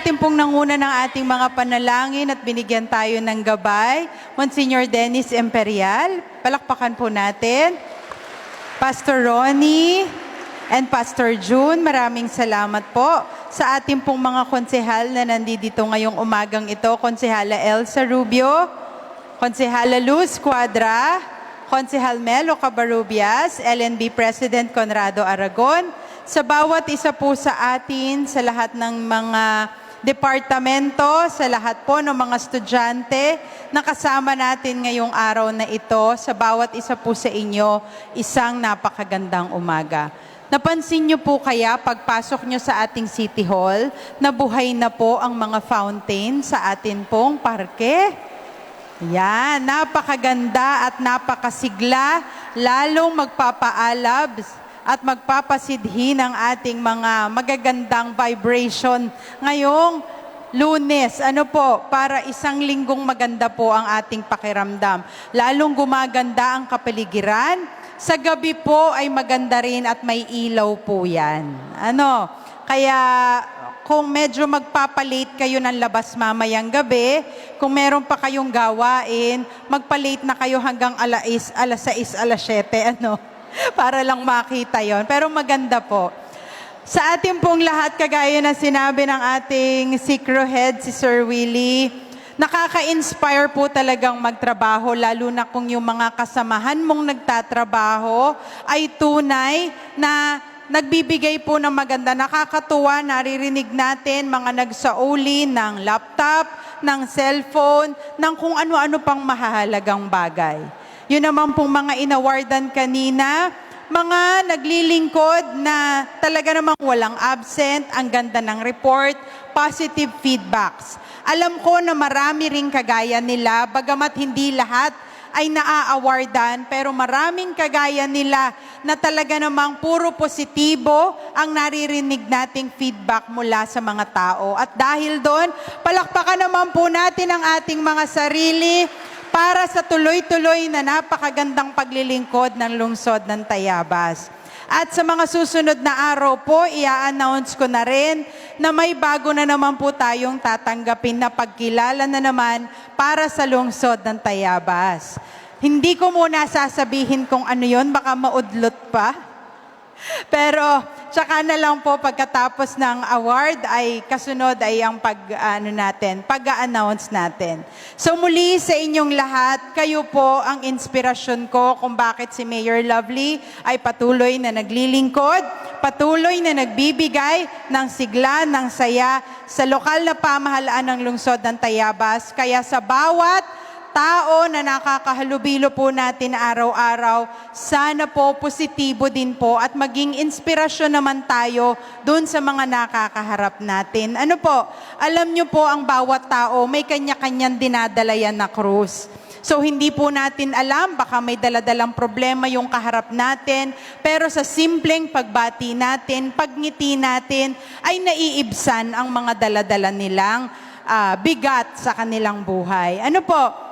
ating pong nanguna ng ating mga panalangin at binigyan tayo ng gabay, Monsignor Dennis Imperial. Palakpakan po natin. Pastor Ronnie and Pastor June, maraming salamat po sa ating pong mga konsehal na nandito ngayong umagang ito. Konsehala Elsa Rubio, Konsehala Luz Cuadra, Konsehal Melo Cabarubias, LNB President Conrado Aragon, sa bawat isa po sa atin, sa lahat ng mga departamento, sa lahat po ng mga estudyante na kasama natin ngayong araw na ito, sa bawat isa po sa inyo, isang napakagandang umaga. Napansin niyo po kaya pagpasok niyo sa ating City Hall, nabuhay na po ang mga fountain sa atin pong parke? Yan, napakaganda at napakasigla, lalong magpapaalab at magpapasidhi ng ating mga magagandang vibration ngayong Lunes. Ano po, para isang linggong maganda po ang ating pakiramdam. Lalong gumaganda ang kapaligiran. Sa gabi po ay maganda rin at may ilaw po yan. Ano, kaya kung medyo magpapalate kayo ng labas mamayang gabi, kung meron pa kayong gawain, magpalate na kayo hanggang alas 6, alas 7, ano, para lang makita yon. Pero maganda po. Sa ating pong lahat, kagaya na sinabi ng ating Sikro Head, si Sir Willie, nakaka-inspire po talagang magtrabaho, lalo na kung yung mga kasamahan mong nagtatrabaho ay tunay na nagbibigay po ng maganda. Nakakatuwa, naririnig natin mga nagsauli ng laptop, ng cellphone, ng kung ano-ano pang mahahalagang bagay. Yun naman pong mga inawardan kanina, mga naglilingkod na talaga namang walang absent, ang ganda ng report, positive feedbacks. Alam ko na marami ring kagaya nila, bagamat hindi lahat ay naa-awardan, pero maraming kagaya nila na talaga namang puro positibo ang naririnig nating feedback mula sa mga tao. At dahil doon, palakpakan naman po natin ang ating mga sarili para sa tuloy-tuloy na napakagandang paglilingkod ng lungsod ng Tayabas. At sa mga susunod na araw po, i-announce ko na rin na may bago na naman po tayong tatanggapin na pagkilala na naman para sa lungsod ng Tayabas. Hindi ko muna sasabihin kung ano yon, baka maudlot pa. Pero tsaka na lang po pagkatapos ng award ay kasunod ay ang pag-announce natin. So muli sa inyong lahat, kayo po ang inspirasyon ko kung bakit si Mayor Lovely ay patuloy na naglilingkod, patuloy na nagbibigay ng sigla, ng saya sa lokal na pamahalaan ng lungsod ng Tayabas. Kaya sa bawat tao na nakakahalubilo po natin araw-araw, sana po positibo din po at maging inspirasyon naman tayo dun sa mga nakakaharap natin. Ano po, alam nyo po ang bawat tao may kanya-kanyang dinadala yan na krus. So hindi po natin alam, baka may daladalang problema yung kaharap natin, pero sa simpleng pagbati natin, pagngiti natin, ay naiibsan ang mga daladala nilang bigat sa kanilang buhay. Ano po?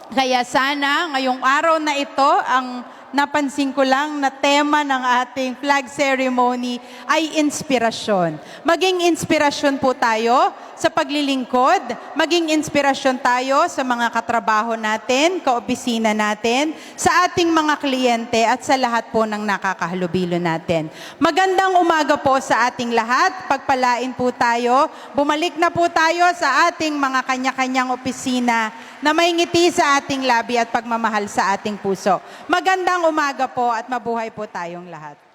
Kaya sana ngayong araw na ito, ang napansin ko lang na tema ng ating flag ceremony ay inspirasyon. Maging inspirasyon po tayo sa paglilingkod, maging inspirasyon tayo sa mga katrabaho natin, kaopisina natin, sa ating mga kliyente at sa lahat po ng nakakahalubilo natin. Magandang umaga po sa ating lahat, pagpalain po tayo, bumalik na po tayo sa ating mga kanya-kanyang opisina na may ngiti sa ating labi at pagmamahal sa ating puso. Magandang umaga po at mabuhay po tayong lahat.